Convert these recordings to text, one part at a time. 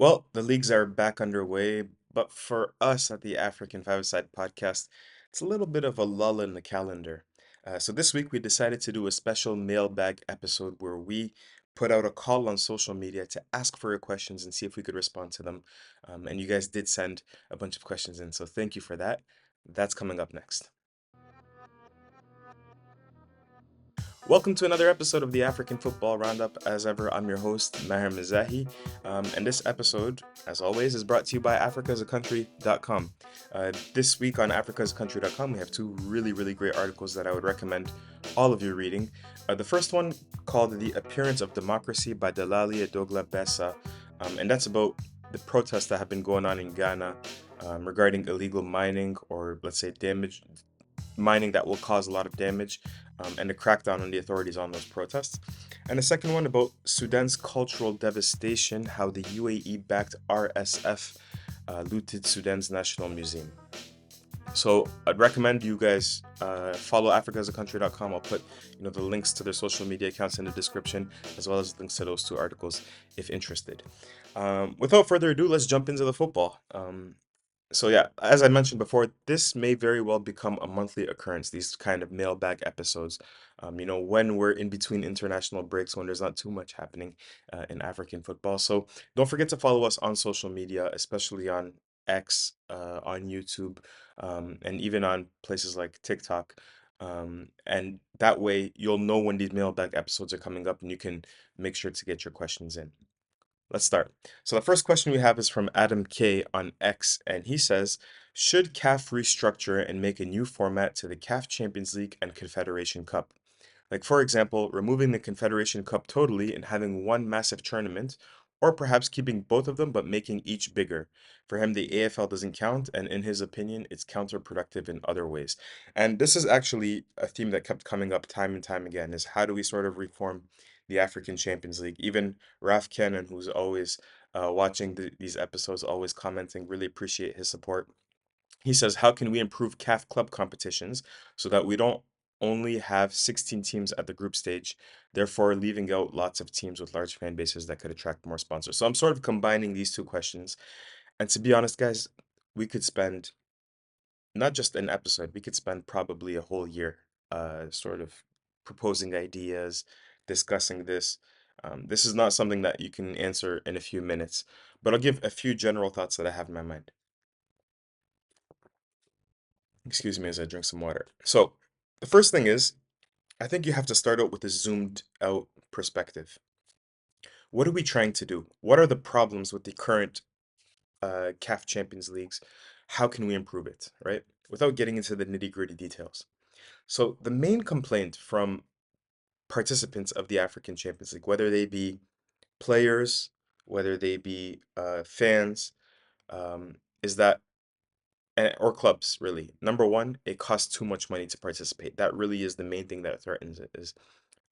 Well, the leagues are back underway, but for us at the African Five-A-Side podcast, it's a little bit of a lull in the calendar. So this week we decided to do a special mailbag episode where we put out a call on social media to ask for your questions and see if we could respond to them. And you guys did send a bunch of questions in, so thank you for that. That's coming up next. Welcome to another episode of the African Football Roundup. As ever, I'm your host, Maher Mizahi. And this episode, as always, is brought to you by africasaCountry.com. This week on africasaCountry.com, we have two really great articles that I would recommend all of you reading. The first one, called The Appearance of Democracy by Delali Adogla Bessa, and that's about the protests that have been going on in Ghana regarding illegal mining, or let's say damage mining that will cause a lot of damage, and the crackdown on the authorities on those protests. And the second one about Sudan's cultural devastation, how the UAE-backed RSF looted Sudan's National Museum. So I'd recommend you guys follow africasaCountry.com. I'll put the links to their social media accounts in the description, as well as links to those two articles if interested. Without further ado, let's jump into the football. So yeah, as I mentioned before, this may very well become a monthly occurrence, these kind of mailbag episodes. When we're in between international breaks, when there's not too much happening in African football. So don't forget to follow us on social media, especially on X, on YouTube, and even on places like TikTok. And that way you'll know when these mailbag episodes are coming up and you can make sure to get your questions in. Let's start. So the first question we have is from Adam K on X, and he says, should CAF restructure and make a new format to the CAF Champions League and Confederation Cup? Like, for example, removing the Confederation Cup totally and having one massive tournament, or perhaps keeping both of them but making each bigger. For him, the AFL doesn't count, and in his opinion, it's counterproductive in other ways. And this is actually a theme that kept coming up time and time again, is how do we sort of reform the African Champions League? Even Raf Cannon, who's always watching these episodes, always commenting, really appreciate his support. He says, how can we improve CAF club competitions so that we don't only have 16 teams at the group stage, therefore leaving out lots of teams with large fan bases that could attract more sponsors? So I'm sort of combining these two questions. And to be honest, guys, we could spend not just an episode, we could spend probably a whole year sort of proposing ideas, discussing this. This is not something that you can answer in a few minutes, but I'll give a few general thoughts that I have in my mind. Excuse me as I drink some water. So, the first thing is, I think you have to start out with a zoomed out perspective. What are we trying to do? What are the problems with the current CAF Champions Leagues? How can we improve it, right? Without getting into the nitty-gritty details. So, the main complaint from participants of the African Champions League, whether they be players, whether they be fans, is that or clubs really. Number one, it costs too much money to participate. That really is the main thing that threatens it. Is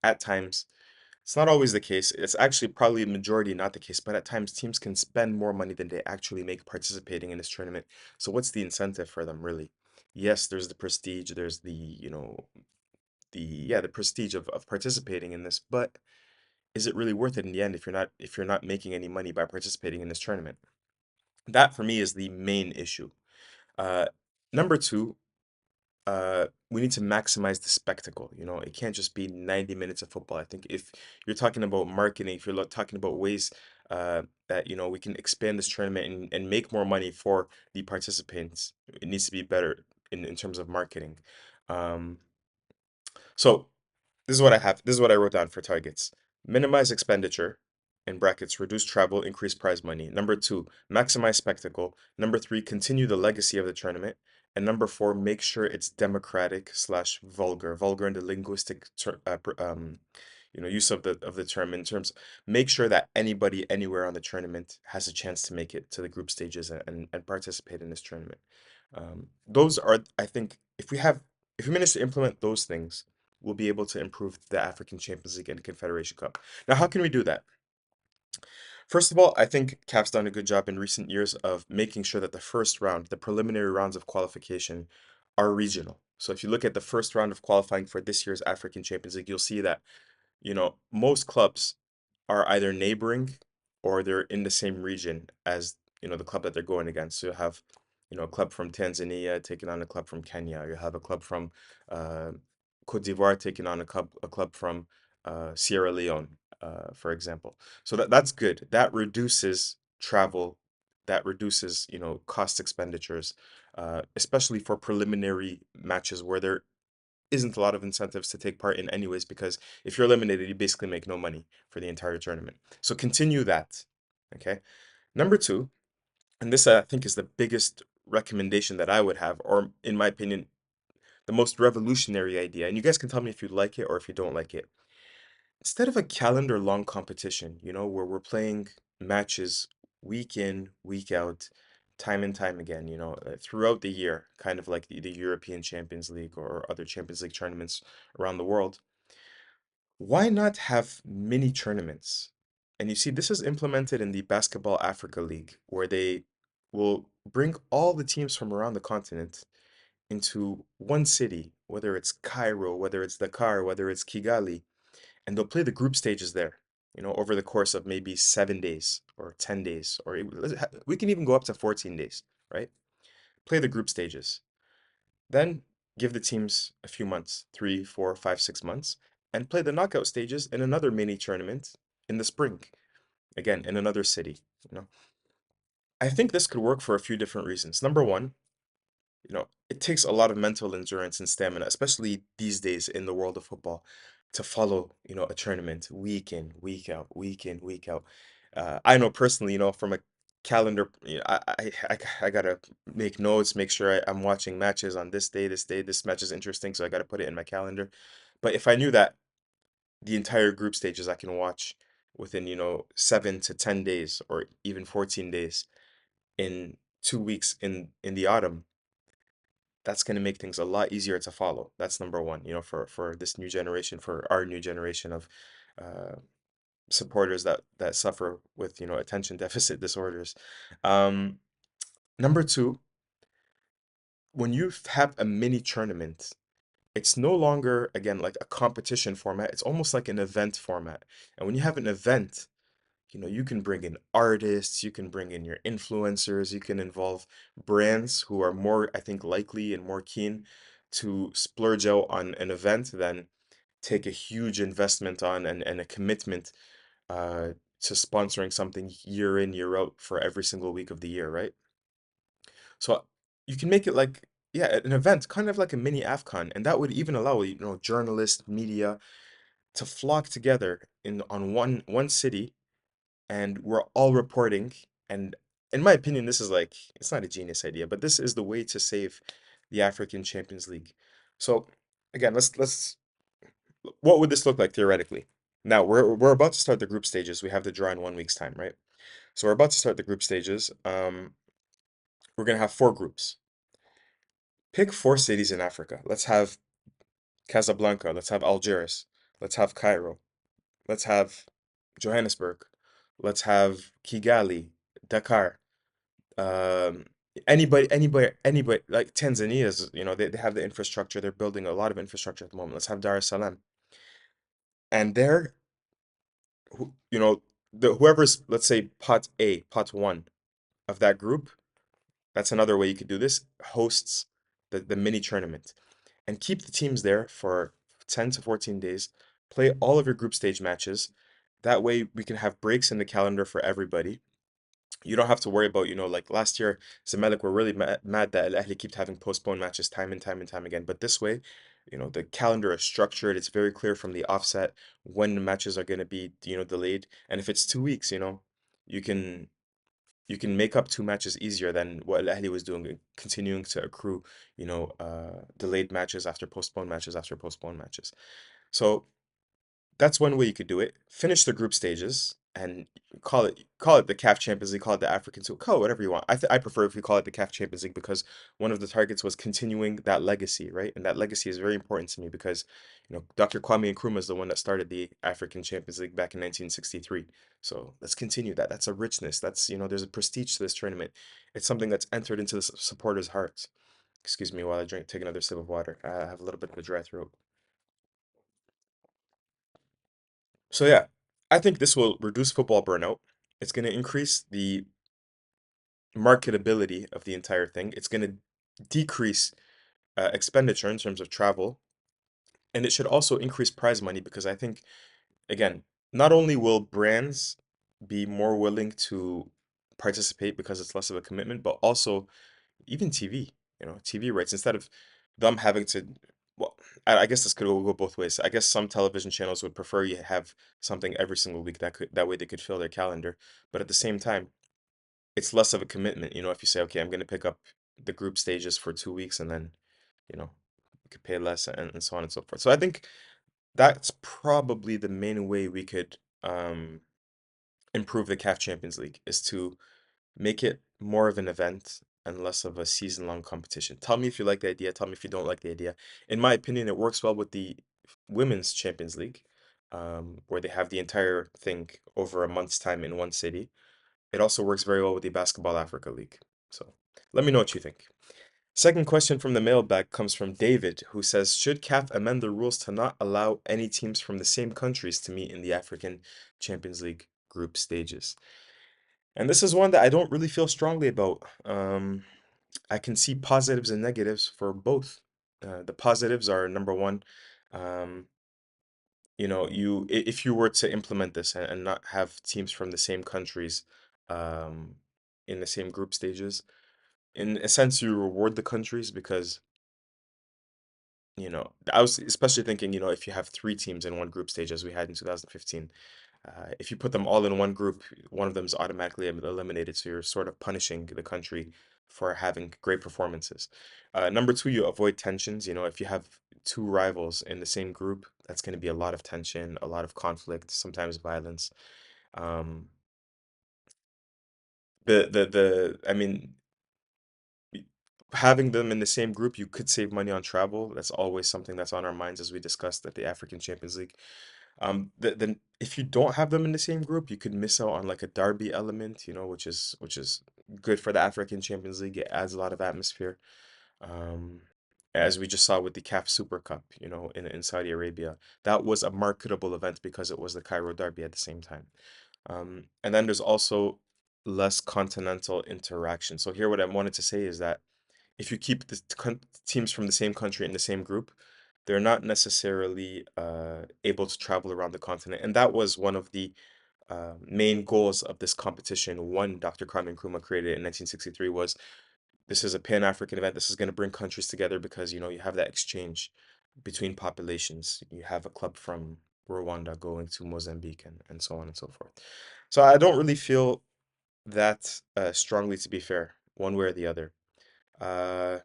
at times it's not always the case. It's actually probably a majority not the case, but at times teams can spend more money than they actually make participating in this tournament. So what's the incentive for them really? Yes, there's the prestige, there's the prestige of participating in this, but is it really worth it in the end if you're not making any money by participating in this tournament? That for me is the main issue. Uh, Number two, we need to maximize the spectacle. It can't just be 90 minutes of football. I think if you're talking about marketing, if you're talking about ways that we can expand this tournament and make more money for the participants, it needs to be better in terms of marketing. Um, so this is what I have. This is what I wrote down for targets. Minimize expenditure, in brackets, reduce travel, increase prize money. Number two, maximize spectacle. Number three, continue the legacy of the tournament. And number four, make sure it's democratic slash vulgar. Vulgar in the linguistic use of the term in terms, make sure that anybody anywhere on the tournament has a chance to make it to the group stages and participate in this tournament. Those are, I think, if we manage to implement those things, we'll be able to improve the African Champions League and Confederation Cup. Now, how can we do that? First of all, I think CAF's done a good job in recent years of making sure that the first round, the preliminary rounds of qualification, are regional. So if you look at the first round of qualifying for this year's African Champions League, you'll see that, most clubs are either neighboring or they're in the same region as, the club that they're going against. So you have, a club from Tanzania taking on a club from Kenya. You have a club from uh, Cote d'Ivoire taking on a club from Sierra Leone, for example. So that's good. That reduces travel. That reduces, cost expenditures, especially for preliminary matches where there isn't a lot of incentives to take part in anyways, because if you're eliminated, you basically make no money for the entire tournament. So continue that. Okay. Number two, and this I think is the biggest recommendation that I would have, or in my opinion, the most revolutionary idea, and you guys can tell me if you like it or if you don't like it. Instead of a calendar long competition, where we're playing matches week in, week out, time and time again, throughout the year, kind of like the European Champions League or other Champions League tournaments around the world, why not have mini tournaments? And you see, this is implemented in the Basketball Africa League, where they will bring all the teams from around the continent into one city, whether it's Cairo, whether it's Dakar, whether it's Kigali, and they'll play the group stages there, over the course of maybe 7 days or 10 days, or we can even go up to 14 days, right? Play the group stages. Then give the teams a few months, 3, 4, 5, 6 months, and play the knockout stages in another mini tournament in the spring, again, in another city, you know. I think this could work for a few different reasons. Number one, it takes a lot of mental endurance and stamina, especially these days in the world of football, to follow, a tournament week in, week out, week in, week out. I know personally, from a calendar, I gotta make notes, make sure I'm watching matches on this day, this match is interesting, so I gotta put it in my calendar. But if I knew that the entire group stages I can watch within, 7 to 10 days or even 14 days in 2 weeks in the autumn, that's going to make things a lot easier to follow. That's number one, for this new generation, for our new generation of uh, supporters that suffer with, attention deficit disorders. Um, Number two, when you have a mini tournament, it's no longer, again, like a competition format. It's almost like an event format. And when you have an event, you can bring in artists, you can bring in your influencers, you can involve brands who are more, I think, likely and more keen to splurge out on an event than take a huge investment on and a commitment uh, to sponsoring something year in, year out for every single week of the year, right? So you can make it like, yeah, an event, kind of like a mini AFCON, and that would even allow, journalists, media to flock together in on one city, and we're all reporting. And in my opinion, this is like, it's not a genius idea, but this is the way to save the African Champions League. So again, let's what would this look like theoretically? Now we're about to start the group stages. We have the draw in 1 week's time, right? So we're about to start the group stages. We're gonna have four groups. Pick four cities in Africa. Let's have Casablanca. Let's have Algiers. Let's have Cairo. Let's have Johannesburg. Let's have Kigali, Dakar. um anybody like Tanzania's, they have the infrastructure, they're building a lot of infrastructure at the moment. Let's have Dar es Salaam. And there, whoever's, let's say, pot one of that group, that's another way you could do this, hosts the mini tournament, and keep the teams there for 10 to 14 days, play all of your group stage matches. That way we can have breaks in the calendar for everybody. You don't have to worry about, like last year, Zamalek were really mad that Al Ahly kept having postponed matches time and time and time again. But this way, the calendar is structured. It's very clear from the offset when the matches are going to be, delayed. And if it's 2 weeks, you can make up two matches easier than what Al Ahly was doing, continuing to accrue, delayed matches after postponed matches after postponed matches. So that's one way you could do it. Finish the group stages and call it the CAF Champions League, call it the African Tour, call it whatever you want. I prefer if we call it the CAF Champions League, because one of the targets was continuing that legacy, right? And that legacy is very important to me because, Dr. Kwame Nkrumah is the one that started the African Champions League back in 1963. So let's continue that. That's a richness. That's, there's a prestige to this tournament. It's something that's entered into the supporters' hearts. Excuse me while I take another sip of water. I have a little bit of a dry throat. So yeah, I think this will reduce football burnout. It's going to increase the marketability of the entire thing. It's going to decrease expenditure in terms of travel, and it should also increase prize money because I think, again, not only will brands be more willing to participate because it's less of a commitment, but also even TV, TV rights, instead of them having to, well, I guess this could go both ways. I guess some television channels would prefer you have something every single week that way they could fill their calendar. But at the same time, it's less of a commitment, if you say, okay, I'm going to pick up the group stages for 2 weeks and then, you know, you could pay less and so on and so forth. So I think that's probably the main way we could improve the CAF Champions League is to make it more of an event and less of a season-long competition. Tell me if you like the idea. Tell me if you don't like the idea. In my opinion, it works well with the Women's Champions League, where they have the entire thing over a month's time in one city. It also works very well with the Basketball Africa League. So let me know what you think. Second question from the mailbag comes from David, who says, should CAF amend the rules to not allow any teams from the same countries to meet in the African Champions League group stages? And this is one that I don't really feel strongly about. I can see positives and negatives for both. The positives are number one, um, if you were to implement this and not have teams from the same countries um, in the same group stages, in a sense, you reward the countries because, I was especially thinking, if you have three teams in one group stage as we had in 2015, if you put them all in one group, one of them is automatically eliminated. So you're sort of punishing the country for having great performances. Number two, you avoid tensions. If you have two rivals in the same group, that's going to be a lot of tension, a lot of conflict, sometimes violence. Um, I mean, y- having them in the same group, you could save money on travel. That's always something that's on our minds as we discussed at the African Champions League. Then if you don't have them in the same group, you could miss out on like a derby element, which is good for the African Champions League. It adds a lot of atmosphere. Um, as we just saw with the CAF Super Cup, in Saudi Arabia, that was a marketable event because it was the Cairo Derby at the same time. And then there's also less continental interaction. So here, what I wanted to say is that if you keep the teams from the same country in the same group, they're not necessarily able to travel around the continent. And that was one of the main goals of this competition. One, Dr. Kwame Nkrumah created in 1963 was this is a Pan-African event. This is going to bring countries together because, you have that exchange between populations. You have a club from Rwanda going to Mozambique and so on and so forth. So I don't really feel that strongly, to be fair, one way or the other. Uh,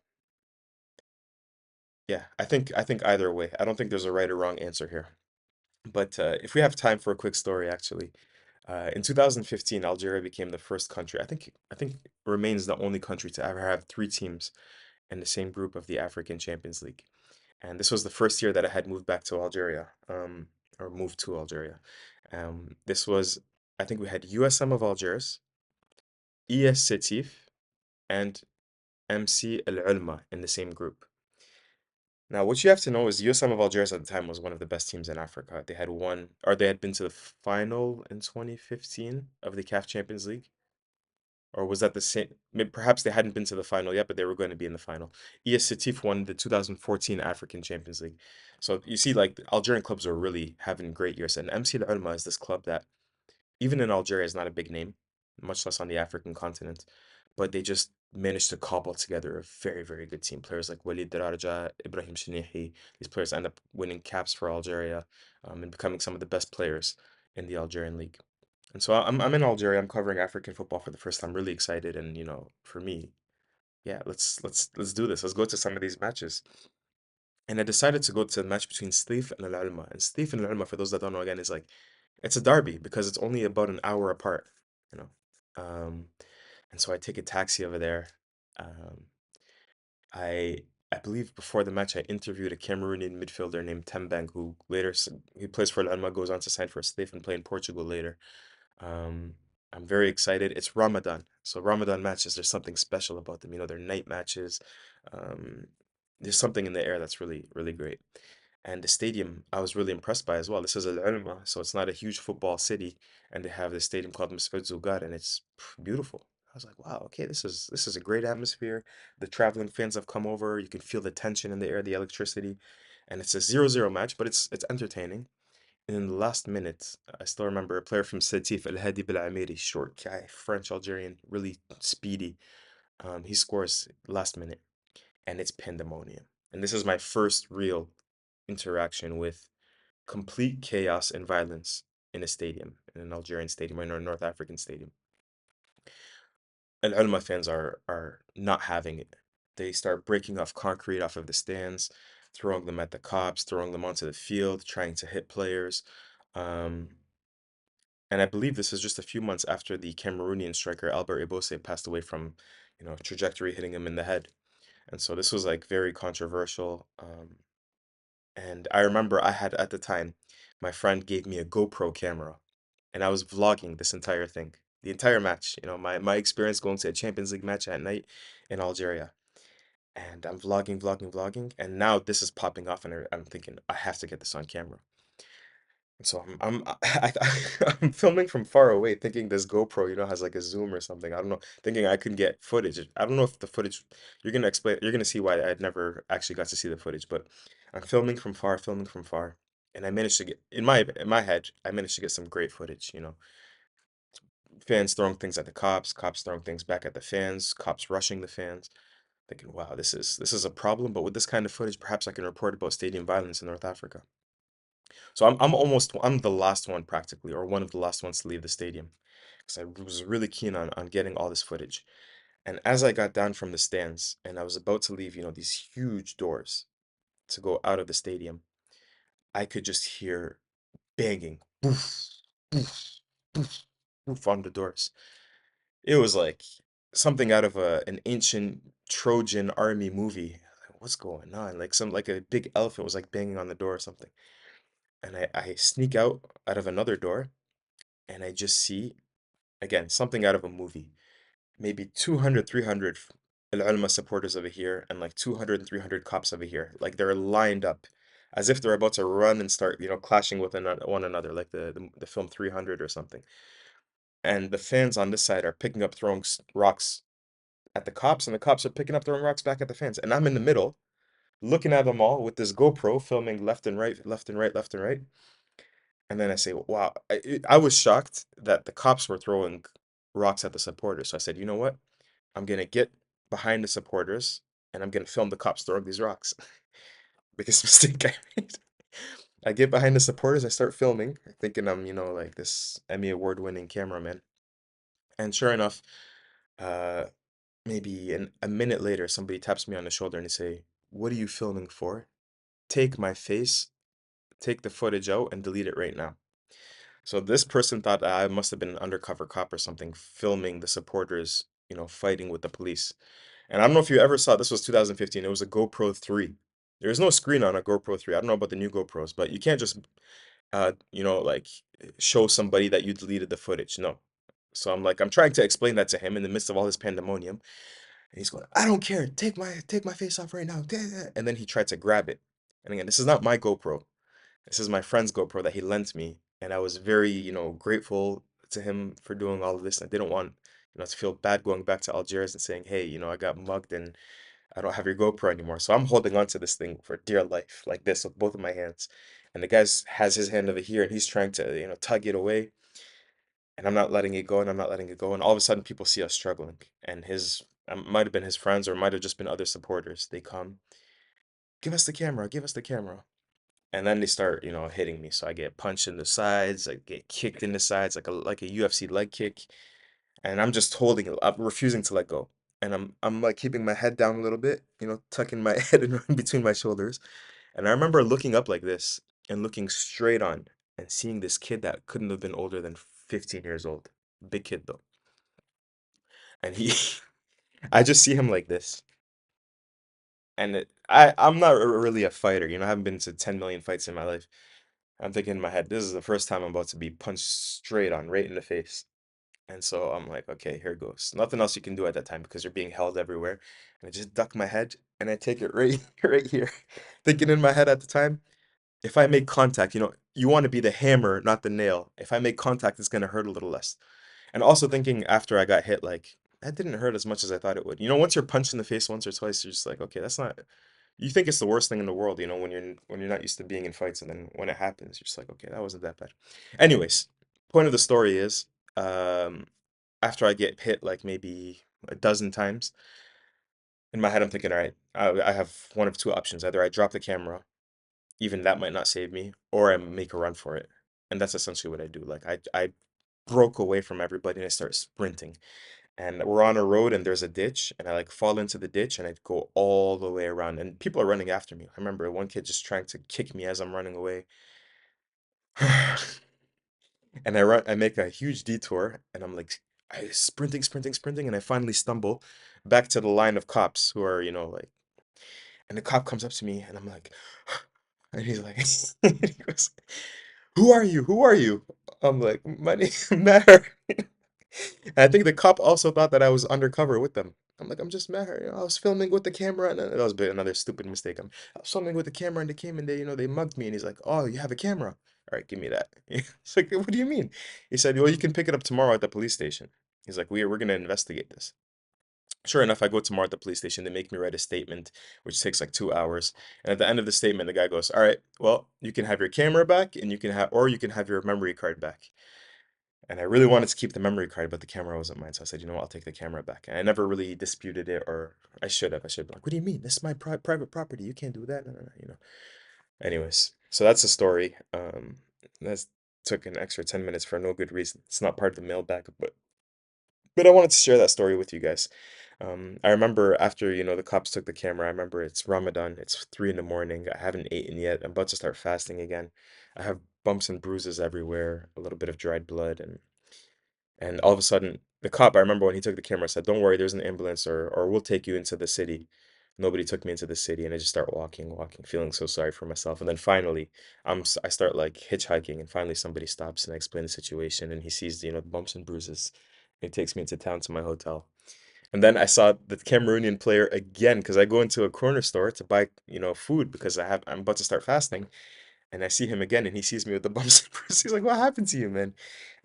Yeah, I think either way. I don't think there's a right or wrong answer here. But if we have time for a quick story, actually, in 2015, Algeria became the first country. I think remains the only country to ever have three teams in the same group of the African Champions League. And this was the first year that I had moved back to Algeria, or moved to Algeria. This was, I think we had USM of Algiers, ES Sétif, and MC Al Ulma in the same group. Now, what you have to know is USM of Algiers at the time was one of the best teams in Africa. They had won, or they had been to the final in 2015 of the CAF Champions League. Or was that the same? Perhaps they hadn't been to the final yet, but they were going to be in the final. ES Sétif won the 2014 African Champions League. So you see, like, the Algerian clubs are really having great years. And MC Al Ulma is this club that even in Algeria is not a big name, much less on the African continent. But they just managed to cobble together a very, very good team. Players like Walid Daraja, Ibrahim Shinihi, these players end up winning caps for Algeria, and becoming some of the best players in the Algerian league. And so I'm in Algeria. I'm covering African football for the first time. Really excited, and for me, yeah, let's do this. Let's go to some of these matches. And I decided to go to the match between Stif and Al Alma. And Stif and Al Alma, for those that don't know, again, is like it's a derby because it's only about an hour apart, you know. Um, and so I take a taxi over there. Um, I I believe before the match I interviewed a Cameroonian midfielder named Tembeng who he plays for Al Alma, goes on to sign for Stif and play in Portugal later. Um, I'm very excited. It's Ramadan, so Ramadan matches, there's something special about them. They're night matches. Um, there's something in the air that's really, really great. And the stadium, I was really impressed by as well. This is Al Ulma, so it's not a huge football city, and they have this stadium called Musfid Zugar, and it's beautiful. I was like, wow, okay, this is a great atmosphere. The traveling fans have come over. You can feel the tension in the air, the electricity, and it's a 0-0 match, but it's entertaining. And in the last minute, I still remember a player from Setif, Al Hadi Amiri, short guy, French Algerian, really speedy. He scores last minute, and it's pandemonium. And this is my first real interaction with complete chaos and violence in a stadium, in an Algerian stadium or in a North African stadium. Al Ulma fans are not having it. They start breaking off concrete off of the stands, throwing them at the cops, throwing them onto the field, trying to hit players. Um, and I believe this is just a few months after the Cameroonian striker Albert Ebose passed away from, trajectory hitting him in the head. And so this was like very controversial. And I remember I had at the time, my friend gave me a GoPro camera, and I was vlogging this entire thing, the entire match. My experience going to a Champions League match at night in Algeria, and I'm vlogging, vlogging, vlogging, and now this is popping off, and I'm thinking I have to get this on camera. And so I'm filming from far away, thinking this GoPro, has like a zoom or something. I don't know, thinking I could get footage. I don't know if the footage, you're gonna see why I'd never actually got to see the footage, but I'm filming from far, and I managed to get in my head, I managed to get some great footage. Fans throwing things at the cops, cops throwing things back at the fans, cops rushing the fans. Thinking, wow, this is a problem, but with this kind of footage, perhaps I can report about stadium violence in North Africa. So I'm the last one practically, or one of the last ones to leave the stadium, because I was really keen on getting all this footage. And as I got down from the stands and I was about to leave, these huge doors to go out of the stadium, I could just hear banging, boof, boof, boof, boof on the doors. It was like something out of an ancient Trojan army movie. Like, what's going on? Like a big elephant was like banging on the door or something. And I sneak out of another door, and I just see, again, something out of a movie. Maybe 200, 300 Al Ulma supporters over here, and like 200 and 300 cops over here. Like they're lined up as if they're about to run and start, clashing with one another, like the film 300 or something. And the fans on this side are picking up, throwing rocks at the cops, and the cops are picking up, throwing rocks back at the fans. And I'm in the middle, looking at them all with this GoPro, filming left and right, left and right, left and right. And then I say, wow, I was shocked that the cops were throwing rocks at the supporters. So I said, you know what? I'm gonna get behind the supporters and I'm gonna film the cops throwing these rocks. Biggest mistake I made. I get behind the supporters, I start filming, thinking I'm, like this Emmy award-winning cameraman. And sure enough, uh, maybe a minute later, somebody taps me on the shoulder and they say, "What are you filming for? Take my face, take the footage out, and delete it right now." So this person thought I must have been an undercover cop or something, filming the supporters, fighting with the police. And I don't know if you ever saw, this was 2015, it was a GoPro 3. There's no screen on a GoPro 3. I don't know about the new GoPros, but you can't just, like show somebody that you deleted the footage. No. So I'm trying to explain that to him in the midst of all this pandemonium. And he's going, I don't care. Take my face off right now. And then he tried to grab it. And again, this is not my GoPro. This is my friend's GoPro that he lent me, and I was very, grateful to him for doing all of this. I didn't want, to feel bad going back to Algiers and saying, hey, I got mugged and I don't have your GoPro anymore. So I'm holding on to this thing for dear life, like this, with both of my hands. And the guy has his hand over here, and he's trying to, tug it away, and I'm not letting it go, and I'm not letting it go. And all of a sudden, people see us struggling, and might have been his friends, or might have just been other supporters. They come, give us the camera, give us the camera. And then they start, hitting me. So I get punched in the sides, I get kicked in the sides like a UFC leg kick, and I'm just holding it. I'm refusing to let go. And I'm like keeping my head down a little bit, tucking my head in between my shoulders. And I remember looking up like this and looking straight on and seeing this kid that couldn't have been older than 15 years old. Big kid though. And I just see him like this. And I'm not really a fighter, I haven't been to 10 million fights in my life. I'm thinking in my head, this is the first time I'm about to be punched straight on, right in the face. And so I'm like, okay, here goes. Nothing else you can do at that time because you're being held everywhere. And I just duck my head and I take it right, right here. Thinking in my head at the time, if I make contact, you want to be the hammer, not the nail. If I make contact, it's gonna hurt a little less. And also thinking after I got hit, like that didn't hurt as much as I thought it would. Once you're punched in the face once or twice, you're just like, okay, that's not. You think it's the worst thing in the world, when you're not used to being in fights, and then when it happens, you're just like, okay, that wasn't that bad. Anyways, point of the story is, um, after I get hit like maybe a dozen times, in my head I'm thinking, all right, I have one of two options. Either I drop the camera, even that might not save me, or I make a run for it. And that's essentially what I do. Like I broke away from everybody and I start sprinting. And we're on a road and there's a ditch, and I like fall into the ditch and I go all the way around, and people are running after me. I remember one kid just trying to kick me as I'm running away. And I make a huge detour, and I'm like I sprinting, sprinting, sprinting, and I finally stumble back to the line of cops who are, like, and the cop comes up to me and I'm like, and he's like, he goes, "Who are you? Who are you?" I'm like, "My name Maher." And I think the cop also thought that I was undercover with them. I'm like, "I'm just Maher. I was filming with the camera," and that was another stupid mistake. I was filming with the camera, and they came and they mugged me. And he's like, "Oh, you have a camera? All right, give me that." It's like, "What do you mean?" He said, "Well, you can pick it up tomorrow at the police station." He's like, "We're gonna investigate this." Sure enough, I go tomorrow at the police station. They make me write a statement, which takes like 2 hours. And at the end of the statement, the guy goes, "All right, well, you can have your camera back, and you can have your memory card back." And I really wanted to keep the memory card, but the camera wasn't mine. So I said, "You know what? I'll take the camera back." And I never really disputed it, or I should have. I should be like, "What do you mean? This is my private property. You can't do that." No, no, no. Anyways, so that's the story. That took an extra 10 minutes for no good reason. It's not part of the mailbag, but I wanted to share that story with you guys. I remember after, the cops took the camera, I remember it's Ramadan, it's 3 in the morning. I haven't eaten yet. I'm about to start fasting again. I have bumps and bruises everywhere, a little bit of dried blood, and all of a sudden, the cop, I remember when he took the camera, said, "Don't worry, there's an ambulance, or we'll take you into the city." Nobody took me into the city, and I just start walking, walking, feeling so sorry for myself. And then finally, I start like hitchhiking, and finally somebody stops, and I explain the situation, and he sees, the bumps and bruises. He takes me into town to my hotel. And then I saw the Cameroonian player again, because I go into a corner store to buy, food, because I'm about to start fasting, and I see him again, and he sees me with the bumps and bruises. He's like, "What happened to you, man?"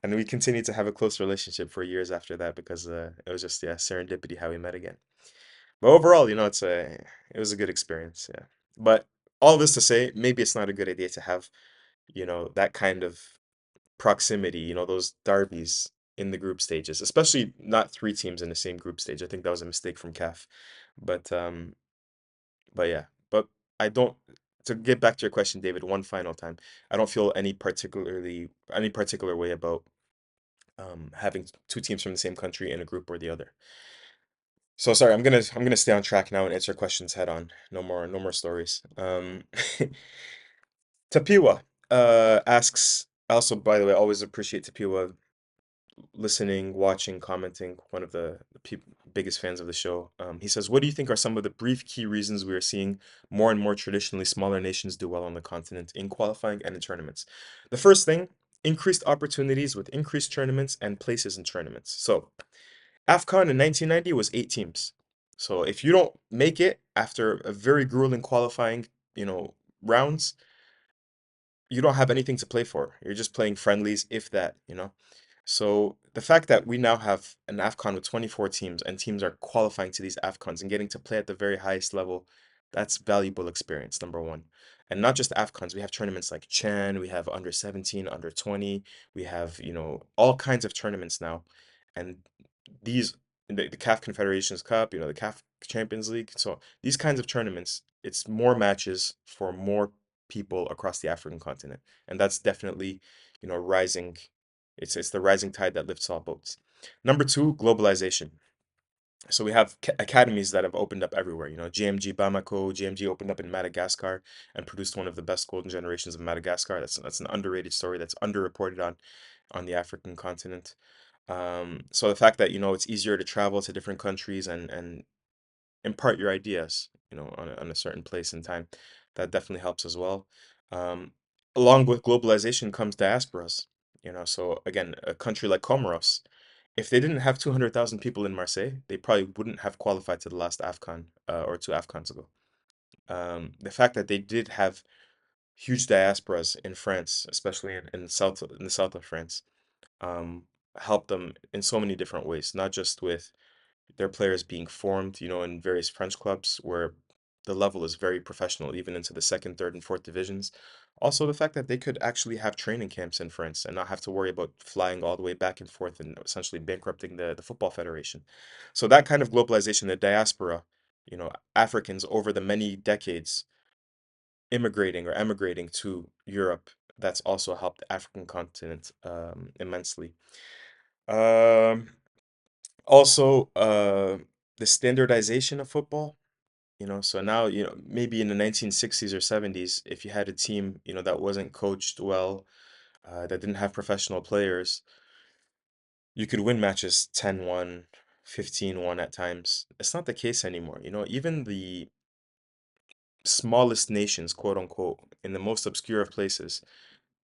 And we continued to have a close relationship for years after that, because it was just, yeah, serendipity how we met again. But overall, it was a good experience, yeah. But all this to say, maybe it's not a good idea to have, that kind of proximity, those derbies in the group stages, especially not three teams in the same group stage. I think that was a mistake from CAF. But but yeah. But I don't to get back to your question, David, one final time. I don't feel any particular way about having two teams from the same country in a group or the other. So sorry, I'm gonna stay on track now and answer questions head on. No more stories. Tapiwa asks, also, by the way, always appreciate Tapiwa listening, watching, commenting, one of the biggest fans of the show. He says, "What do you think are some of the brief key reasons we are seeing more and more traditionally smaller nations do well on the continent in qualifying and in tournaments?" The first thing, increased opportunities with increased tournaments and places in tournaments. So, AFCON in 1990 was 8 teams. So, if you don't make it after a very grueling qualifying, rounds, you don't have anything to play for. You're just playing friendlies, if that. So the fact that we now have an AFCON with 24 teams, and teams are qualifying to these AFCONs and getting to play at the very highest level, that's valuable experience, number one. And not just AFCONs, we have tournaments like Chan, we have under 17, under 20, we have, all kinds of tournaments now. And these, the CAF Confederations Cup, the CAF Champions League. So these kinds of tournaments, it's more matches for more people across the African continent. And that's definitely, rising. It's the rising tide that lifts all boats. Number two, globalization. So we have academies that have opened up everywhere. GMG Bamako, GMG opened up in Madagascar and produced one of the best golden generations of Madagascar. That's an underrated story that's underreported on the African continent. So the fact that it's easier to travel to different countries and impart your ideas, on a certain place and time, that definitely helps as well. Um, Along with globalization comes diasporas. So again, a country like Comoros, if they didn't have 200,000 people in Marseille, they probably wouldn't have qualified to the last AFCON, or two AFCONs ago. The fact that they did have huge diasporas in France, especially in the south of France, um, helped them in so many different ways, not just with their players being formed, in various French clubs where the level is very professional, even into the second, third, and fourth divisions. Also, the fact that they could actually have training camps in France and not have to worry about flying all the way back and forth and essentially bankrupting the football federation. So that kind of globalization, the diaspora, Africans over the many decades immigrating or emigrating to Europe, that's also helped the African continent immensely. Um, Also, the standardization of football, so now, maybe in the 1960s or 70s, if you had a team, that wasn't coached well, that didn't have professional players, you could win matches 10-1, 15-1 at times. It's not the case anymore. Even the smallest nations, quote unquote, in the most obscure of places,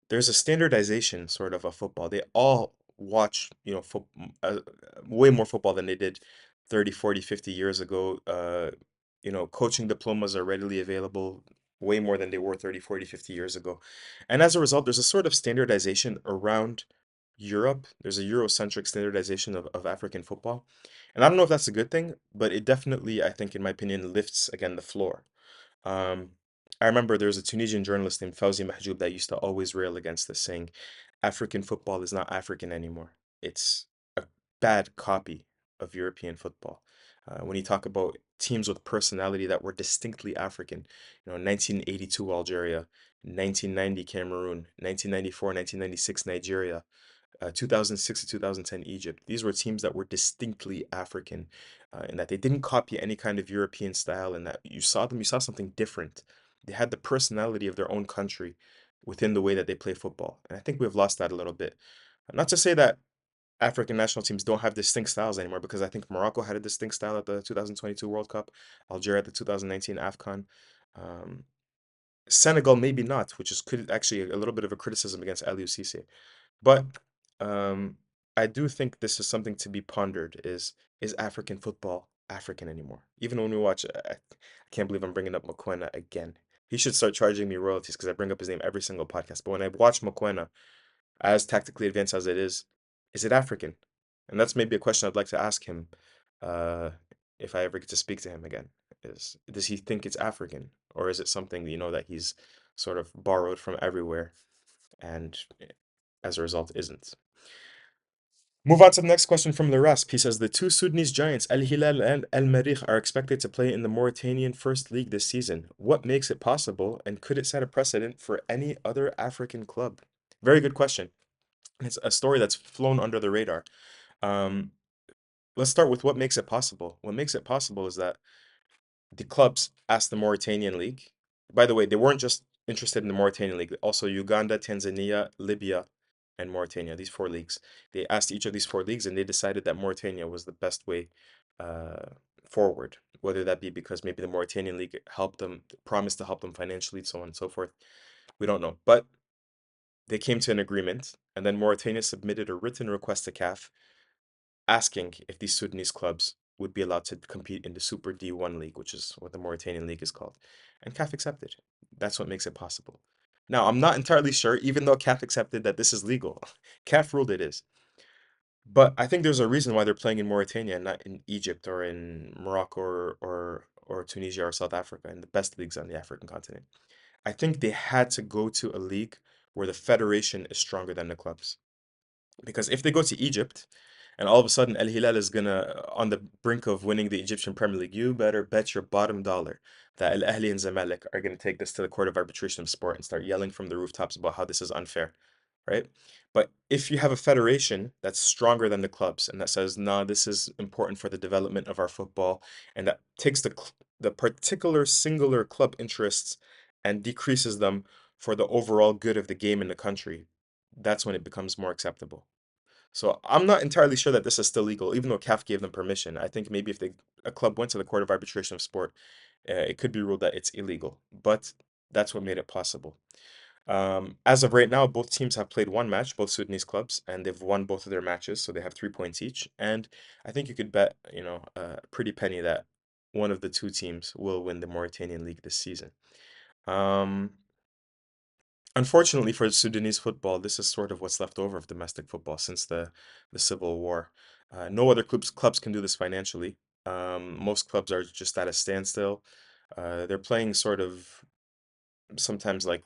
there's a standardization sort of football. They all watch, way more football than they did 30, 40, 50 years ago. Coaching diplomas are readily available way more than they were 30, 40, 50 years ago. And as a result, there's a sort of standardization around Europe. There's a Eurocentric standardization of African football. And I don't know if that's a good thing, but it definitely, I think, in my opinion, lifts again the floor. Um, I remember there was a Tunisian journalist named Fawzi Mahjoub that used to always rail against this, saying African football is not African anymore. It's a bad copy of European football. When you talk about teams with personality that were distinctly African, 1982 Algeria, 1990 Cameroon, 1994, 1996 Nigeria, 2006 to 2010 Egypt. These were teams that were distinctly African, in that they didn't copy any kind of European style, and that you saw something different. They had the personality of their own country within the way that they play football. And I think we've lost that a little bit. Not to say that African national teams don't have distinct styles anymore, because I think Morocco had a distinct style at the 2022 World Cup, Algeria at the 2019 AFCON. Um, Senegal maybe not, which is could actually a little bit of a criticism against Aliou Cisse. But um, I do think this is something to be pondered: is African football African anymore? Even when we watch, I can't believe I'm bringing up Mokoena again. He should start charging me royalties because I bring up his name every single podcast. But when I watch Mokoena, as tactically advanced as it is it African? And that's maybe a question I'd like to ask him, uh, if I ever get to speak to him again. Does he think it's African, or is it something that he's sort of borrowed from everywhere and as a result isn't? Move on to the next question from the Rasp. He says the two Sudanese giants, Al Hilal and Al Mereikh, are expected to play in the Mauritanian First League this season. What makes it possible, and could it set a precedent for any other African club? Very good question. It's a story that's flown under the radar. Um, let's start with what makes it possible. What makes it possible is that the clubs asked the Mauritanian League. By the way, they weren't just interested in the Mauritanian League, also Uganda, Tanzania, Libya, and Mauritania, these four leagues. They asked each of these four leagues and they decided that Mauritania was the best way uh, forward, whether that be because maybe the Mauritanian League helped them, promised to help them financially, so on and so forth. We don't know. But they came to an agreement, and then Mauritania submitted a written request to CAF asking if these Sudanese clubs would be allowed to compete in the Super D1 League, which is what the Mauritanian League is called. And CAF accepted. That's what makes it possible. Now, I'm not entirely sure, even though CAF accepted that this is legal. CAF ruled it is. But I think there's a reason why they're playing in Mauritania and not in Egypt or in Morocco or Tunisia or South Africa, in the best leagues on the African continent. I think they had to go to a league where the federation is stronger than the clubs. Because if they go to Egypt and all of a sudden Al Hilal is gonna on the brink of winning the Egyptian Premier League, you better bet your bottom dollar that Al Ahli and Zamalek are gonna take this to the Court of Arbitration of Sport and start yelling from the rooftops about how this is unfair, right? But if you have a federation that's stronger than the clubs and that says, "No, this is important for the development of our football," and that takes the particular singular club interests and decreases them for the overall good of the game in the country, that's when it becomes more acceptable. So I'm not entirely sure that this is still legal, even though CAF gave them permission. I think maybe if a club went to the Court of Arbitration of Sport, it could be ruled that it's illegal. But that's what made it possible. As of right now, both teams have played one match, both Sudanese clubs, and they've won both of their matches, so they have 3 points each. And I think you could bet, a pretty penny that one of the two teams will win the Mauritanian League this season. Um, Unfortunately for Sudanese football, this is sort of what's left over of domestic football since the civil war. No other clubs can do this financially. Most clubs are just at a standstill. They're playing sort of sometimes like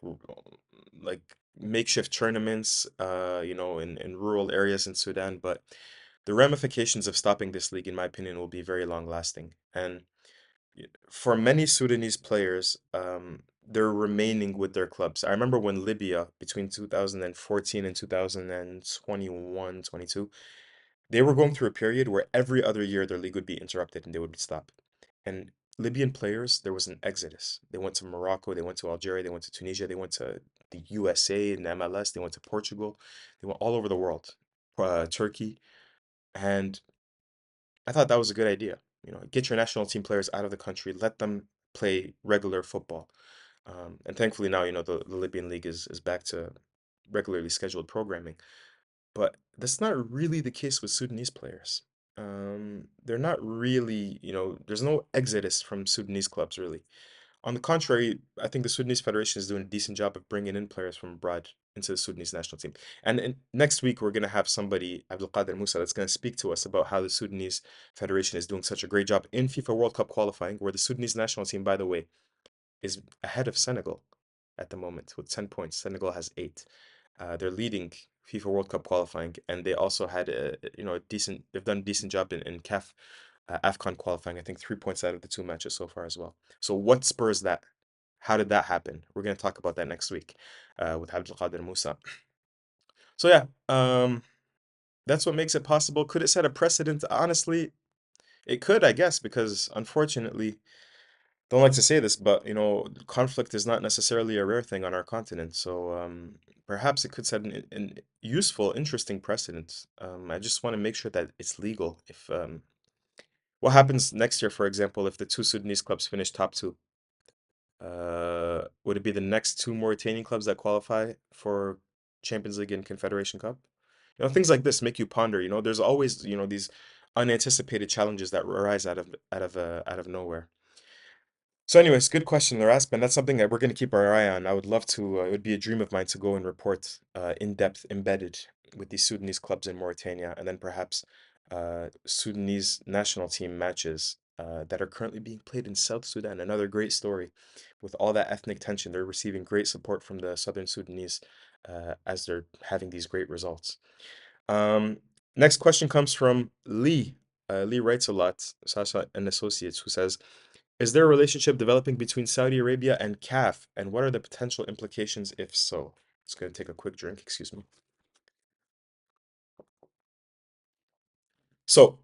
makeshift tournaments, in rural areas in Sudan. But the ramifications of stopping this league, in my opinion, will be very long lasting. And for many Sudanese players, they're remaining with their clubs. I remember when Libya, between 2014 and 2021, 22, they were going through a period where every other year their league would be interrupted and they would stop. And Libyan players, there was an exodus. They went to Morocco, they went to Algeria, they went to Tunisia, they went to the USA and MLS, they went to Portugal, they went all over the world, Turkey. And I thought that was a good idea. Get your national team players out of the country, let them play regular football. And thankfully now, the Libyan league is back to regularly scheduled programming. But that's not really the case with Sudanese players. They're not really, there's no exodus from Sudanese clubs really. On the contrary, I think the Sudanese Federation is doing a decent job of bringing in players from abroad into the Sudanese national team. And next week, we're going to have somebody, Abdul Qadir Musa, that's going to speak to us about how the Sudanese Federation is doing such a great job in FIFA World Cup qualifying, where the Sudanese national team, by the way, is ahead of Senegal at the moment with 10 points. Senegal has 8. They're leading FIFA World Cup qualifying, and they also had they've done a decent job in CAF AFCON qualifying. I think 3 points out of the 2 matches so far as well. So what spurs that? How did that happen? We're going to talk about that next week with Abdul Qadir Musa. So yeah, that's what makes it possible. Could it set a precedent? Honestly, it could, I guess, because unfortunately, don't like to say this, but conflict is not necessarily a rare thing on our continent. So perhaps it could set an useful, interesting precedent. I just want to make sure that it's legal. If What happens next year, for example, if the two Sudanese clubs finish top two? Would it be the next two Mauritanian clubs that qualify for Champions League and Confederation Cup? Things like this make you ponder. There's always these unanticipated challenges that arise out of nowhere. So, anyways, good question, Rasp, and that's something that we're going to keep our eye on. I would love to. It would be a dream of mine to go and report in depth, embedded with these Sudanese clubs in Mauritania, and then perhaps Sudanese national team matches that are currently being played in South Sudan. Another great story. With all that ethnic tension, they're receiving great support from the Southern Sudanese as they're having these great results. Um, Next question comes from Lee. Lee writes a lot, Sasha and Associates, who says, is there a relationship developing between Saudi Arabia and CAF, and what are the potential implications if so? Just gonna take a quick drink, excuse me. So,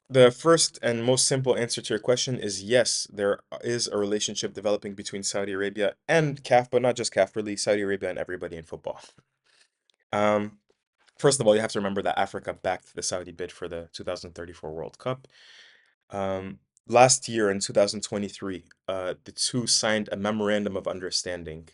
the first and most simple answer to your question is yes, there is a relationship developing between Saudi Arabia and CAF, but not just CAF, really Saudi Arabia and everybody in football. Um, First of all, you have to remember that Africa backed the Saudi bid for the 2034 World Cup. Last year in 2023, the two signed a memorandum of understanding.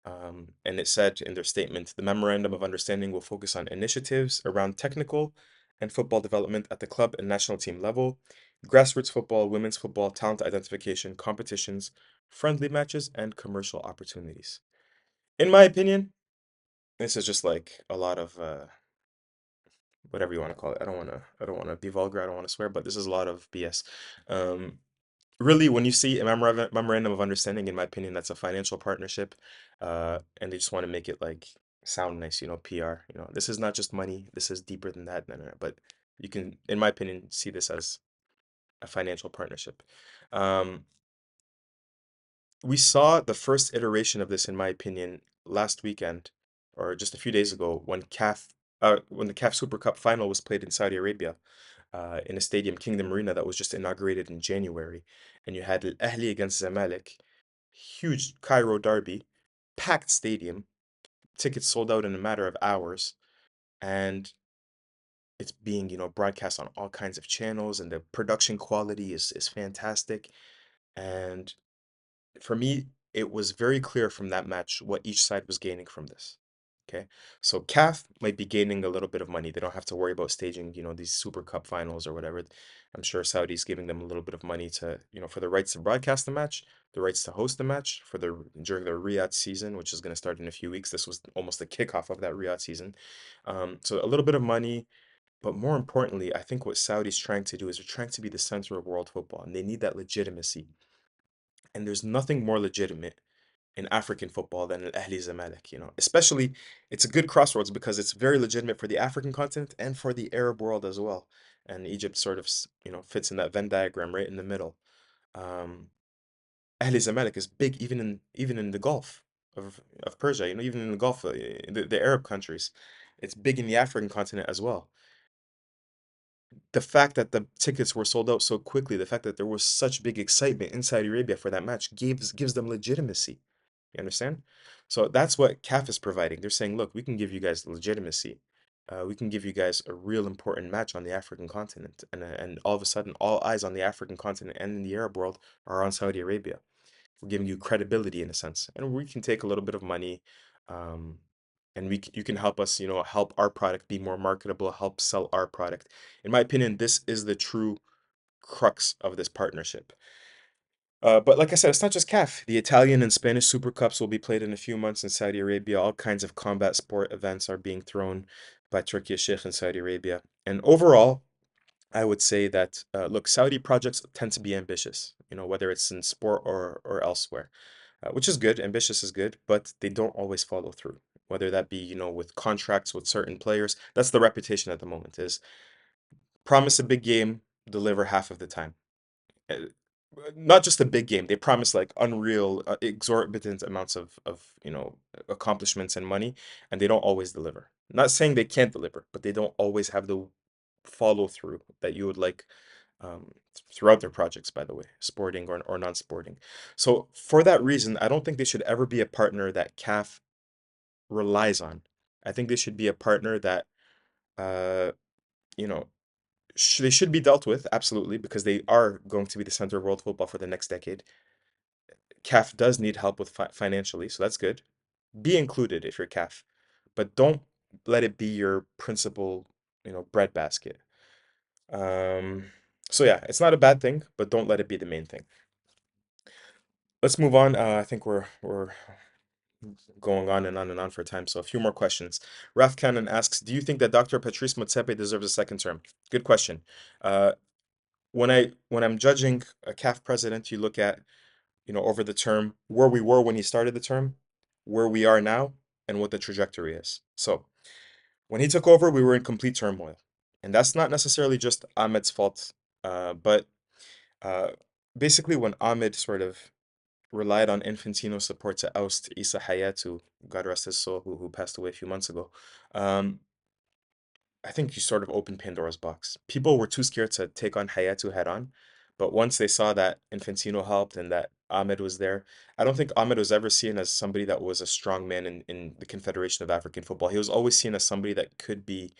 And it said in their statement, the memorandum of understanding will focus on initiatives around technical and football development at the club and national team level, grassroots football, women's football, talent identification, competitions, friendly matches, and commercial opportunities. In my opinion, this is just like a lot of whatever you want to call it. I don't want to be vulgar. I don't want to swear, but this is a lot of BS. Um, Really, when you see a memorandum of understanding, in my opinion, that's a financial partnership, and they just want to make it like sound nice, PR. This is not just money. This is deeper than that. No, no, no. But you can, in my opinion, see this as a financial partnership. Um, we saw the first iteration of this, in my opinion, last weekend, or just a few days ago, when the CAF Super Cup final was played in Saudi Arabia in a stadium, Kingdom Arena, that was just inaugurated in January. And you had Al Ahli against Zamalek, huge Cairo derby, packed stadium, tickets sold out in a matter of hours, and it's being, broadcast on all kinds of channels, and the production quality is fantastic. And for me, it was very clear from that match what each side was gaining from this. Okay, so CAF might be gaining a little bit of money. They don't have to worry about staging, these Super Cup finals or whatever. I'm sure Saudi's giving them a little bit of money to, for the rights to broadcast the match, the rights to host the match for the during the Riyadh season, which is going to start in a few weeks. This was almost the kickoff of that Riyadh season. So a little bit of money, but more importantly, I think what Saudi's trying to do is they're trying to be the center of world football, and they need that legitimacy. And there's nothing more legitimate in African football than Al Ahli Zamalek, Especially, it's a good crossroads because it's very legitimate for the African continent and for the Arab world as well. And Egypt sort of, fits in that Venn diagram right in the middle. Um, Ahli Zamalek is big even in the Gulf of Persia, even in the Gulf, the Arab countries. It's big in the African continent as well. The fact that the tickets were sold out so quickly, the fact that there was such big excitement in Saudi Arabia for that match gives them legitimacy. You understand? So that's what CAF is providing. They're saying, look, we can give you guys legitimacy. We can give you guys a real important match on the African continent. And all of a sudden, all eyes on the African continent and in the Arab world are on Saudi Arabia. We're giving you credibility in a sense. And we can take a little bit of money, um, and you can help us, help our product be more marketable, help sell our product. In my opinion, this is the true crux of this partnership. But like I said, it's not just CAF. The Italian and Spanish Super Cups will be played in a few months in Saudi Arabia. All kinds of combat sport events are being thrown by Turkey Sheikh in Saudi Arabia. And overall, I would say that, look, Saudi projects tend to be ambitious, whether it's in sport or elsewhere, which is good. Ambitious is good, but they don't always follow through, whether that be, with contracts with certain players. That's the reputation at the moment is promise a big game, deliver half of the time. uh, Not just a big game. They promise like unreal, exorbitant amounts of accomplishments and money, and they don't always deliver. Not saying they can't deliver, but they don't always have the follow through that you would like, throughout their projects, by the way, sporting or non-sporting. So for that reason, I don't think they should ever be a partner that CAF relies on. I think they should be a partner that, uh, you know, they should be dealt with, absolutely, because they are going to be the center of world football for the next decade. CAF does need help with financially, so that's good. Be included if you're CAF, but don't let it be your principal, breadbasket. Um, so yeah, it's not a bad thing, but don't let it be the main thing. Let's move on. I think we're going on and on and on for time, so a few more questions. Raf Cannon asks, "Do you think that Dr. Patrice Motsepe deserves a second term?" Good question. Uh, when I'm judging a CAF president, you look at, over the term, where we were when he started the term, where we are now, and what the trajectory is. So when he took over, we were in complete turmoil, and that's not necessarily just Ahmed's fault, but uh, basically when Ahmed sort of relied on Infantino support to oust Issa Hayatu, God rest his soul, who passed away a few months ago. Um, I think you sort of opened Pandora's box. People were too scared to take on Hayatu head on, but once they saw that Infantino helped and that Ahmed was there, I don't think Ahmed was ever seen as somebody that was a strong man in the Confederation of African Football. He was always seen as somebody that could be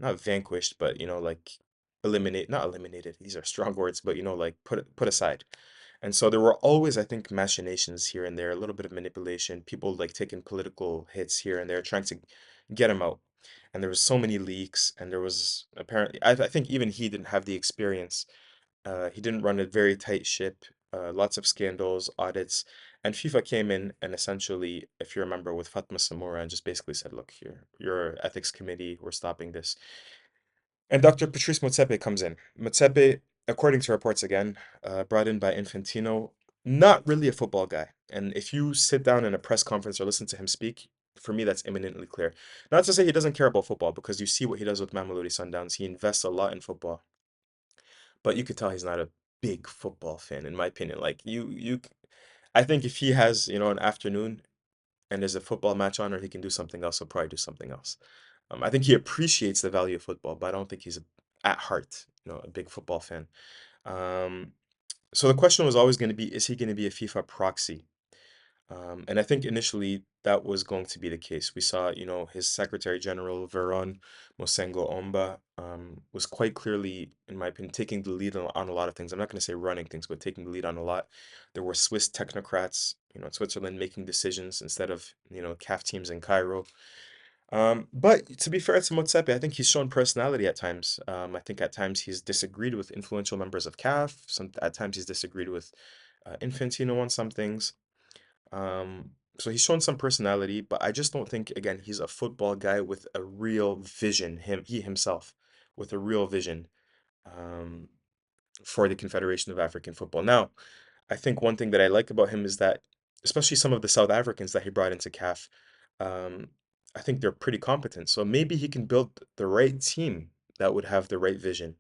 not vanquished, but like not eliminated. These are strong words, but like put aside. And so there were always, I think, machinations here and there, a little bit of manipulation, people like taking political hits here and there, trying to get him out. And there was so many leaks, and there was apparently, I think even he didn't have the experience. He didn't run a very tight ship, lots of scandals, audits. And FIFA came in and essentially, if you remember, with Fatma Samora, and just basically said, look, here, your ethics committee, we're stopping this. And Dr. Patrice Motsepe comes in. Motsepe, according to reports again, brought in by Infantino, not really a football guy. And if you sit down in a press conference or listen to him speak, for me, that's eminently clear. Not to say he doesn't care about football, because you see what he does with Mamelodi Sundowns. He invests a lot in football, but you could tell he's not a big football fan, in my opinion. Like I think if he has, an afternoon and there's a football match on, or he can do something else, he'll probably do something else. I think he appreciates the value of football, but I don't think he's at heart, a big football fan. Um, so the question was always going to be, is he going to be a FIFA proxy? And I think initially that was going to be the case. We saw, his Secretary General, Veron Mosengo Omba, was quite clearly, in my opinion, taking the lead on a lot of things. I'm not going to say running things, but taking the lead on a lot. There were Swiss technocrats, in Switzerland making decisions instead of, CAF teams in Cairo. But to be fair to Motsepe, I think he's shown personality at times. I think at times he's disagreed with influential members of CAF. At times he's disagreed with Infantino on some things. So he's shown some personality, but I just don't think, again, he's a football guy with a real vision. He himself with a real vision um, for the Confederation of African Football. Now, I think one thing that I like about him is that, especially some of the South Africans that he brought into CAF, um, I think they're pretty competent. So maybe he can build the right team that would have the right vision.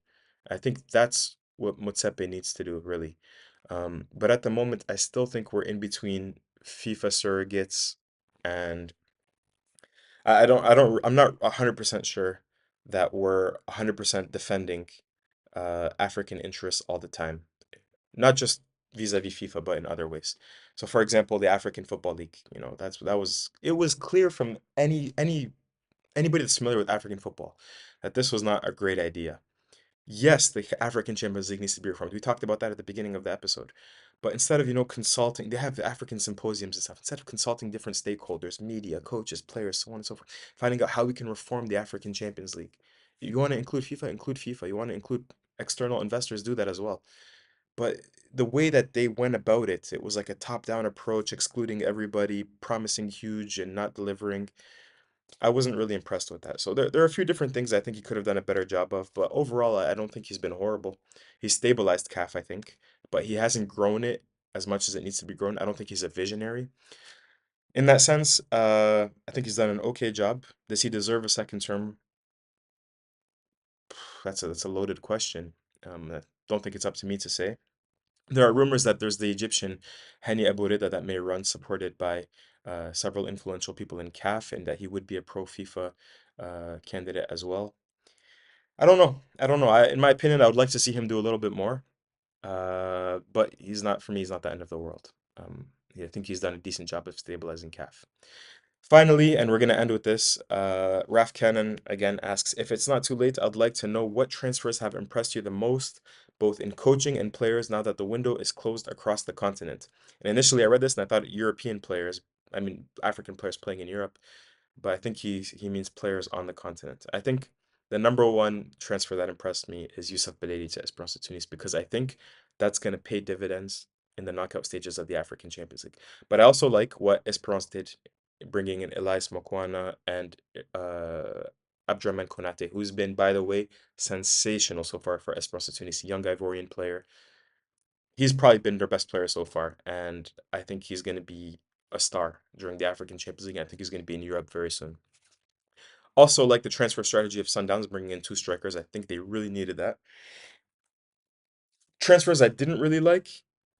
I think that's what Motsepe needs to do, really. But at the moment, I still think we're in between FIFA surrogates and I'm not 100% sure that we're 100% defending African interests all the time, not just vis-a-vis FIFA, but in other ways. So, for example, the African Football League, that was it was clear from anybody that's familiar with African football that this was not a great idea. Yes, the African Champions League needs to be reformed. We talked about that at the beginning of the episode. But instead of, consulting, they have the African symposiums and stuff. Instead of consulting different stakeholders, media, coaches, players, so on and so forth, finding out how we can reform the African Champions League. You want to include FIFA? Include FIFA. You want to include external investors? Do that as well. But the way that they went about it, it was like a top-down approach, excluding everybody, promising huge and not delivering. I wasn't really impressed with that. So there are a few different things I think he could have done a better job of, but overall, I don't think he's been horrible. He's stabilized CAF, I think, but he hasn't grown it as much as it needs to be grown. I don't think he's a visionary. In that sense, I think he's done an okay job. Does he deserve a second term? That's a loaded question. I don't think it's up to me to say. There are rumors that there's the Egyptian Hani Abu Rida that may run, supported by several influential people in CAF, and that he would be a pro FIFA candidate as well. I don't know. I don't know. In my opinion, I would like to see him do a little bit more. But he's not, for me, he's not the end of the world. Yeah, I think he's done a decent job of stabilizing CAF. Finally, and we're going to end with this, Raf Cannon again asks, if it's not too late, I'd like to know what transfers have impressed you the most, both in coaching and players, now that the window is closed across the continent. And initially, I read this and I thought European players, I mean, African players playing in Europe, but I think he means players on the continent. I think the number one transfer that impressed me is Youssef Beledi to Esperance Tunis, because I think that's going to pay dividends in the knockout stages of the African Champions League. But I also like what Esperance did, bringing in Elias Mokwana and Abdurrahman Konate, who's been, by the way, sensational so far for Esperance Tunis, young Ivorian player. He's probably been their best player so far, and I think he's going to be a star during the African Champions League. I think he's going to be in Europe very soon. Also, like the transfer strategy of Sundowns bringing in two strikers, I think they really needed that. Transfers I didn't really like,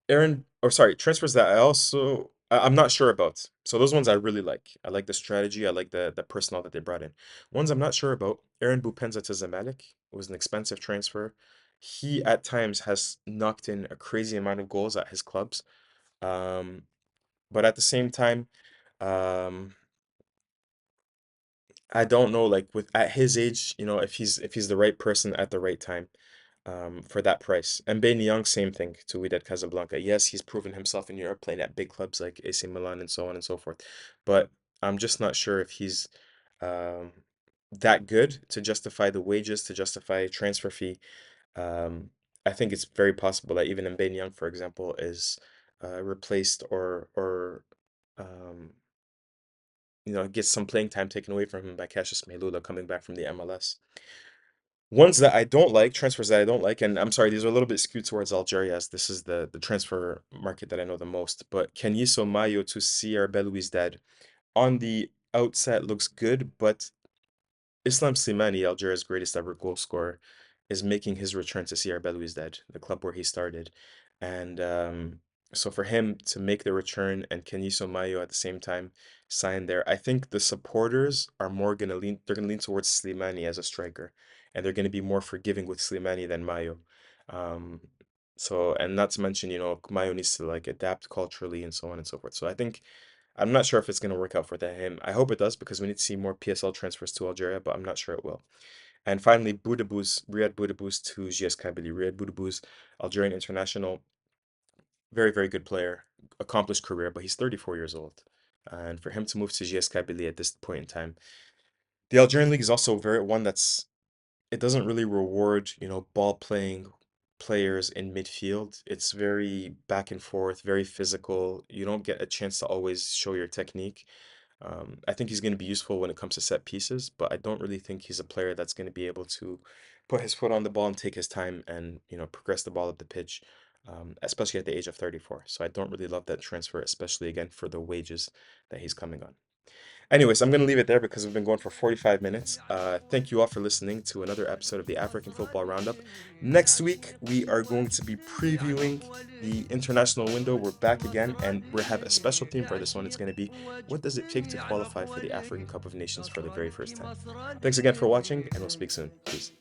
transfers that I'm not sure about. So those ones I really like. I like the strategy. I like the personnel that they brought in. Ones I'm not sure about. Aaron Bupenza to Zamalek was an expensive transfer. He at times has knocked in a crazy amount of goals at his clubs. Um, but at the same time, um, I don't know, like with at his age, if he's the right person at the right time, for that price. And Ben Young, same thing to Wydad Casablanca. Yes, he's proven himself in Europe, playing at big clubs like AC Milan and so on and so forth. But I'm just not sure if he's um, that good to justify the wages, to justify a transfer fee. Um, I think it's very possible that even Ben Young, for example, is replaced or um, gets some playing time taken away from him by Cassius Mailula coming back from the MLS. Ones that I don't like, transfers that I don't like, and I'm sorry, these are a little bit skewed towards Algeria, as this is the transfer market that I know the most. But Kenyiso Mayo to CR Belouizdad on the outset looks good, but Islam Slimani, Algeria's greatest ever goal scorer, is making his return to CR Belouizdad, the club where he started. And so for him to make the return and Kenyiso Mayo at the same time sign there, I think the supporters are more going to they're going to lean towards Slimani as a striker. And they're going to be more forgiving with Slimani than Mayo. Um, and not to mention, Mayo needs to like adapt culturally and so on and so forth. So I think I'm not sure if it's going to work out for him. I hope it does because we need to see more PSL transfers to Algeria, but I'm not sure it will. And finally, Riyad Boudebouz to GS Kabylie. Riyad Boudebouz, Algerian international, very, very good player, accomplished career, but he's 34 years old. And for him to move to GS Kabylie at this point in time, The Algerian league is also very one that's it doesn't really reward, ball playing players in midfield. It's very back and forth, very physical. You don't get a chance to always show your technique. I think he's going to be useful when it comes to set pieces, but I don't really think he's a player that's going to be able to put his foot on the ball and take his time and, progress the ball up the pitch, especially at the age of 34. So I don't really love that transfer, especially again for the wages that he's coming on. Anyways, I'm going to leave it there because we've been going for 45 minutes. Thank you all for listening to another episode of the African Football Roundup. Next week, we are going to be previewing the international window. We're back again, and we have a special theme for this one. It's going to be what does it take to qualify for the African Cup of Nations for the very first time? Thanks again for watching, and we'll speak soon. Peace.